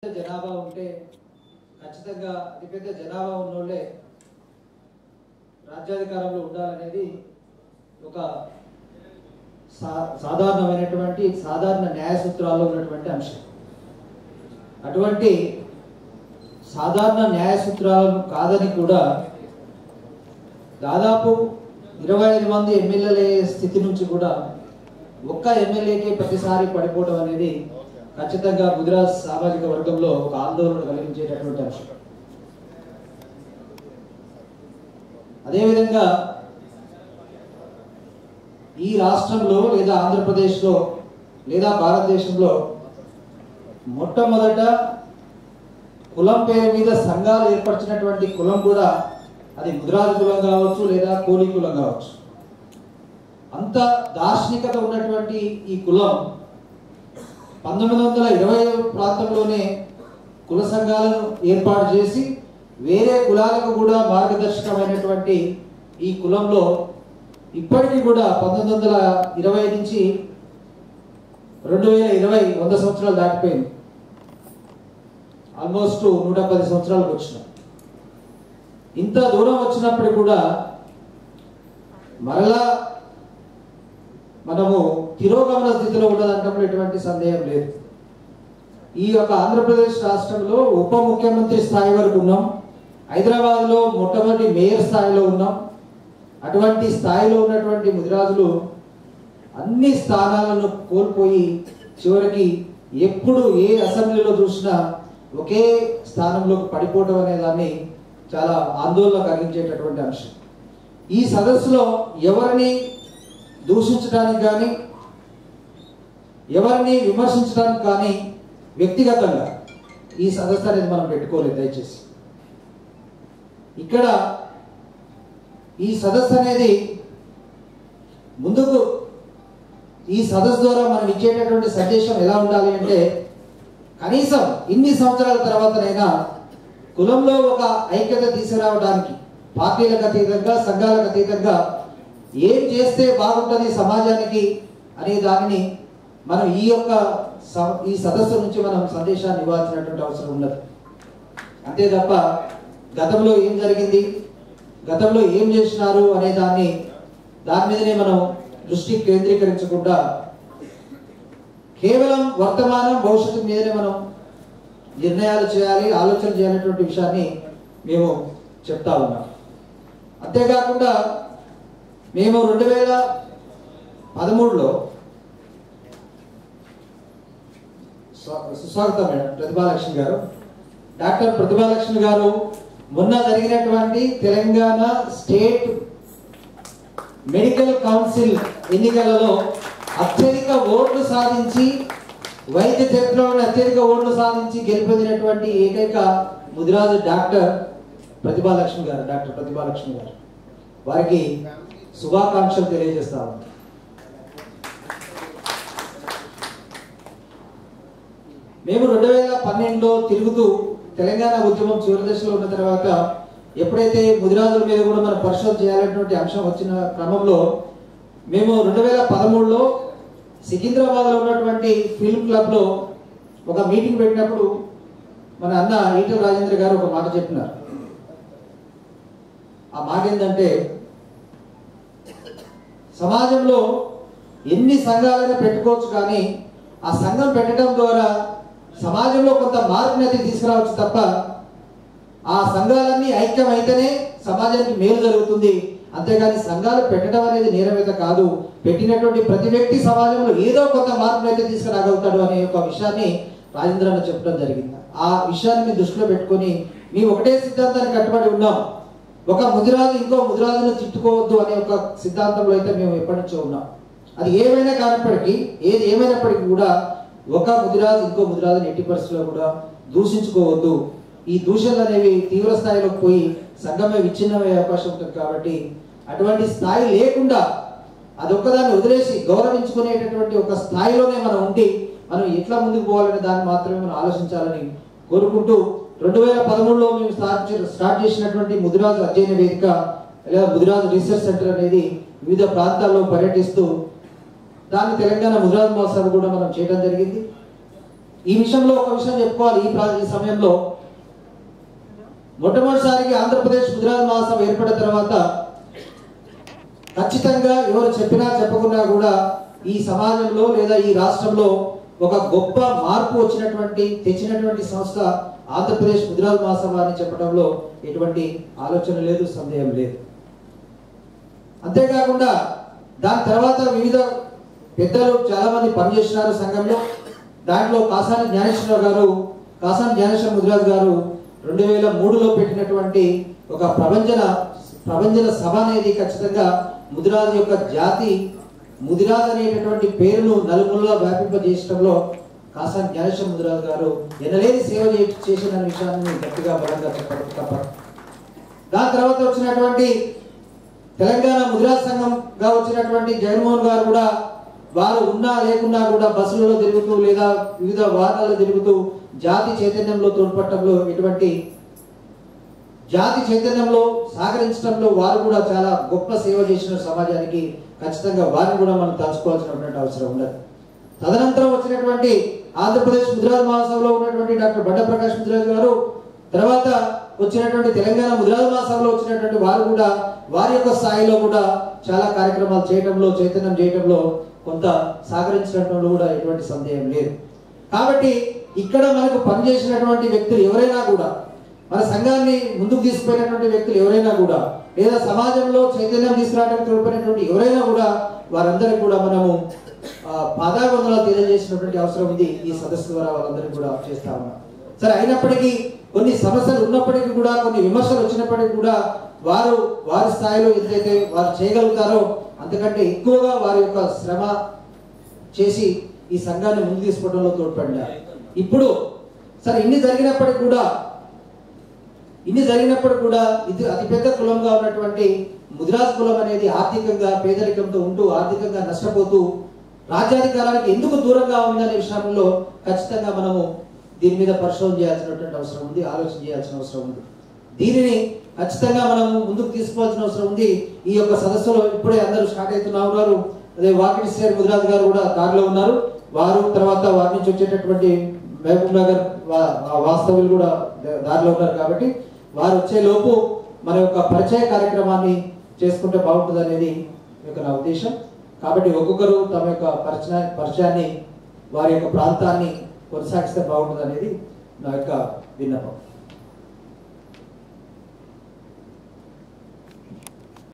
జనాభా ఉంటే ఖచ్చితంగా అతిపెద్ద జనాభా ఉన్నోళ్ళే రాజ్యాధికారంలో ఉండాలనేది ఒక సాధారణ న్యాయ సూత్రాల్లో ఉన్నటువంటి అంశం. అటువంటి సాధారణ న్యాయ సూత్రాలను కాదని కూడా దాదాపు 25 మంది ఎమ్మెల్యేల స్థితి నుంచి కూడా ఒక్క ఎమ్మెల్యేకి ప్రతిసారి పడిపోవడం అనేది ఖచ్చితంగా ముదిరాజ్ సామాజిక వర్గంలో ఒక ఆందోళన కలిగించేటటువంటి అంశం. అదేవిధంగా ఈ రాష్ట్రంలో లేదా ఆంధ్రప్రదేశ్లో లేదా భారతదేశంలో మొట్టమొదట కులం పేరు మీద సంఘాలు ఏర్పరిచినటువంటి కులం కూడా అది ముదిరాజు కులం కావచ్చు లేదా కోలి కులం కావచ్చు. అంత దార్శనికత ఉన్నటువంటి ఈ కులం 1920 ప్రాంతంలోనే కుల సంఘాలను ఏర్పాటు చేసి వేరే కులాలకు కూడా మార్గదర్శకమైనటువంటి ఈ కులంలో ఇప్పటికీ కూడా 1920 నుంచి 2020 100 సంవత్సరాలు దాటిపోయింది. ఆల్మోస్ట్ 110 సంవత్సరాలకు వచ్చినాం. ఇంత దూరం వచ్చినప్పుడు కూడా మరలా మనము తిరోగమన స్థితిలో ఉన్నదంటే ఎటువంటి సందేహం లేదు. ఈ యొక్క ఆంధ్రప్రదేశ్ రాష్ట్రంలో ఉప ముఖ్యమంత్రి స్థాయి వరకు ఉన్నాం. హైదరాబాద్లో మొట్టమొదటి మేయర్ స్థాయిలో ఉన్నాం. అటువంటి స్థాయిలో ఉన్నటువంటి ముదిరాజులు అన్ని స్థానాలను కోల్పోయి చివరికి ఎప్పుడు ఏ అసెంబ్లీలో చూసినా ఒకే స్థానంలోకి పడిపోవడం అనే దాన్ని చాలా ఆందోళన కలిగించేటటువంటి అంశం. ఈ సదస్సులో ఎవరిని దూషించడానికి కానీ ఎవరిని విమర్శించడానికి కానీ వ్యక్తిగతంగా ఈ సదస్సు అనేది మనం పెట్టుకోలేదు. దయచేసి ఇక్కడ ఈ సదస్సు అనేది ముందుకు ఈ సదస్సు ద్వారా మనం ఇచ్చేటటువంటి సందేశం ఎలా ఉండాలి అంటే కనీసం ఇన్ని సంవత్సరాల తర్వాతనైనా కులంలో ఒక ఐక్యత తీసుకురావడానికి పార్టీలకు అతీతంగా సంఘాలకు అతీతంగా ఏం చేస్తే బాగుంటుంది సమాజానికి అనే దానిని మనం ఈ సదస్సు నుంచి మనం సందేశాన్ని ఇవ్వాల్సినటువంటి అవసరం ఉన్నది. అంతే తప్ప గతంలో ఏం జరిగింది, గతంలో ఏం చేసినారు అనే దాని మీదనే మనం దృష్టి కేంద్రీకరించకుండా కేవలం వర్తమానం భవిష్యత్తు మీదనే మనం నిర్ణయాలు చేయాలి, ఆలోచన చేయాలనేటువంటి విషయాన్ని మేము చెప్తా ఉన్నాం. అంతేకాకుండా మేము 2013లో సుస్వాగతం మేడం ప్రతిభాలక్ష్మి గారు, డాక్టర్ ప్రతిభాలక్ష్మి గారు మొన్న జరిగినటువంటి తెలంగాణ స్టేట్ మెడికల్ కౌన్సిల్ ఎన్నికలలో అత్యధిక ఓట్లు సాధించి వైద్య చరిత్రలోని అత్యధిక ఓట్లు సాధించి గెలుపొందినటువంటి ఏకైక ముదిరాజు డాక్టర్ ప్రతిభాలక్ష్మి గారు. వారికి శుభాకాంక్షలు తెలియజేస్తాము. మేము 2012లో తిరుగుతూ తెలంగాణ ఉద్యమం చివరి దశలో ఉన్న తర్వాత ఎప్పుడైతే ముదిరాజుల మీద కూడా మనం పరిశోధన చేయాలనేటువంటి అంశం వచ్చిన క్రమంలో మేము 2013లో సికింద్రాబాద్లో ఉన్నటువంటి ఫిల్మ్ క్లబ్లో ఒక మీటింగ్ పెట్టినప్పుడు మన అన్న ఈటల రాజేంద్ర గారు ఒక మాట చెప్పినారు. ఆ మాట ఏంటంటే సమాజంలో ఎన్ని సంఘాలైనా పెట్టుకోవచ్చు కానీ ఆ సంఘం పెట్టడం ద్వారా సమాజంలో కొంత మార్పునైతే తీసుకురావచ్చు తప్ప ఆ సంఘాలన్నీ ఐక్యమైతేనే సమాజానికి మేలు జరుగుతుంది. అంతేగాని సంఘాలు పెట్టడం అనేది నేరమేత కాదు. పెట్టినటువంటి ప్రతి వ్యక్తి సమాజంలో ఏదో కొంత మార్పునైతే తీసుకురాగలుగుతాడు అనే ఒక విషయాన్ని రాజేంద్రన్న చెప్పడం జరిగింది. ఆ విషయాన్ని దృష్టిలో పెట్టుకొని మేము ఒకటే సిద్ధాంతానికి కట్టుబడి ఉన్నాం. ఒక ముదిరాజు ఇంకో ముదిరాజును తిట్టుకోవద్దు అనే ఒక సిద్ధాంతంలో అయితే మేము ఎప్పటి నుంచో ఉన్నాం. అది ఏది ఏమైనప్పటికీ కూడా ఒక ముదిరాజు ఇంకో ముదిరాజుని ఎట్టి పరిస్థితుల్లో కూడా దూషించుకోవద్దు. ఈ దూషణలు అనేవి తీవ్ర స్థాయిలోకి పోయి సంఘమే విచ్ఛిన్నమయ్యే అవకాశం ఉంటుంది. కాబట్టి అటువంటి స్థాయి లేకుండా అదొక్కదాన్ని వదిలేసి గౌరవించుకునేటటువంటి ఒక స్థాయిలోనే మనం ఉండి మనం ఎట్లా ముందుకు పోవాలనే దాన్ని మాత్రమే మనం ఆలోచించాలని కోరుకుంటూ 2013లో మేము స్టార్ట్ చేసినటువంటి ముదిరాజు అధ్యయన వేదిక లేదా ముదిరాజు రీసెర్చ్ సెంటర్ అనేది వివిధ ప్రాంతాల్లో పర్యటిస్తూ దాన్ని తెలంగాణ ముదిరాజు మహోత్సవం కూడా మనం చేయడం జరిగింది. ఈ విషయంలో ఒక విషయం చెప్పుకోవాలి. ఈ సమయంలో మొట్టమొదటిసారిగా ఆంధ్రప్రదేశ్ ముదిరాజ్ మహాసభ ఏర్పడిన తర్వాత ఖచ్చితంగా ఎవరు చెప్పినా చెప్పకున్నా కూడా ఈ సమాజంలో లేదా ఈ రాష్ట్రంలో ఒక గొప్ప మార్పు తెచ్చినటువంటి సంస్థ ఆంధ్రప్రదేశ్ ముదిరాజ్ మహాసభ అని చెప్పడంలో ఎటువంటి ఆలోచన లేదు, సందేహం లేదు. అంతేకాకుండా దాని తర్వాత వివిధ పెద్దలు చాలా మంది పనిచేసినారు సంఘంలో. దాంట్లో కాసాని జ్ఞానేశ్వర ముదిరాజ్ గారు 2003లో పెట్టినటువంటి ఒక ప్రభంజన సభ అనేది ఖచ్చితంగా ముదిరాజ్ యొక్క జాతి, ముదిరాజ్ అనేటటువంటి పేరును నలుమూలలా వ్యాపింపజేయడంలో కాసాని జ్ఞానేశ్వర ముదిరాజ్ గారు ఎనలేని సేవ చేసిన విషయాన్ని గట్టిగా బలంగా చెప్పడం తప్ప. దాని తర్వాత వచ్చినటువంటి తెలంగాణ ముదిరాజ్ సంఘంగా వచ్చినటువంటి జగన్మోహన్ గారు కూడా వారు ఉన్నా లేకున్నా కూడా బస్సులలో తిరుగుతూ లేదా వివిధ వాహనాల్లో తిరుగుతూ జాతి చైతన్యంలో తోడ్పడటంలో జాతి చైతన్యంలో సహకరించడంలో వారు కూడా చాలా గొప్ప సేవ చేసిన సమాజానికి. ఖచ్చితంగా వారిని కూడా మనం తలుచుకోవాల్సినటువంటి అవసరం ఉండదు. తదనంతరం వచ్చినటువంటి ఆంధ్రప్రదేశ్ ముదిరాజ్ మహాసభలో ఉన్నటువంటి డాక్టర్ బండ ప్రకాష్ ముదిరాజ్ గారు, తర్వాత వచ్చినటువంటి తెలంగాణ ముదిరాజ్ మహాసభలో వచ్చినటువంటి వారు కూడా వారి యొక్క స్థాయిలో కూడా చాలా కార్యక్రమాలు చేయడంలో, చైతన్యం చేయడంలో కొంత సహకరించడంలో కూడా ఎటువంటి సందేహం లేదు. కాబట్టి ఇక్కడ మనకు పనిచేసినటువంటి వ్యక్తులు ఎవరైనా కూడా, మన సంఘాన్ని ముందుకు తీసుకుపోయినటువంటి వ్యక్తులు ఎవరైనా కూడా, లేదా సమాజంలో చైతన్యం తీసుకురావడానికి తోడ్పడినటువంటి ఎవరైనా కూడా వారందరికీ కూడా మనము పాదాబంధనాలు తెలియజేసినటువంటి అవసరం ఉంది. ఈ సదస్సు ద్వారా వాళ్ళందరికీ కూడా చేస్తా ఉన్నాం. సరే, అయినప్పటికీ కొన్ని సమస్యలు ఉన్నప్పటికీ కూడా, కొన్ని విమర్శలు వచ్చినప్పటికీ కూడా వారి స్థాయిలో ఎంతైతే వారు చేయగలుగుతారో అంతకంటే ఎక్కువగా వారి యొక్క శ్రమ చేసి ఈ సంఘాన్ని ముందు తీసుకోవడంలో తోడ్పడినారు. ఇప్పుడు సరే ఇన్ని జరిగినప్పటికీ కూడా ఇది అతిపెద్ద కులంగా ఉన్నటువంటి ముదిరాజ్ కులం అనేది ఆర్థికంగా పేదరికంతో ఉంటూ, ఆర్థికంగా నష్టపోతూ, రాజ్యాధికారానికి ఎందుకు దూరంగా ఉందనే విషయంలో ఖచ్చితంగా మనము దీని మీద పరిశోధన చేయాల్సినటువంటి అవసరం ఉంది, ఆలోచన చేయాల్సిన అవసరం ఉంది. దీనిని ఖచ్చితంగా మనము ముందుకు తీసుకోవాల్సిన అవసరం ఉంది. ఈ యొక్క సదస్సులో ఇప్పుడే అందరూ స్టార్ట్ అవుతున్నారు. అదే వాకిటి శ్రీ ముదిరాజ్ గారు కూడా దారిలో ఉన్నారు. వారు తర్వాత వారి నుంచి వచ్చేటటువంటి మహబూబ్ నగర్ వాస్తవులు కూడా దారిలో ఉన్నారు. కాబట్టి వారు వచ్చే లోపు మన యొక్క పరిచయ కార్యక్రమాన్ని చేసుకుంటే బాగుంటుంది అనేది నా ఉద్దేశం. కాబట్టి ఒక్కొక్కరు తమ యొక్క పరిచయాన్ని, వారి యొక్క ప్రాంతాన్ని కొనసాగిస్తే బాగుంటుంది అనేది నా యొక్క విన్నపం.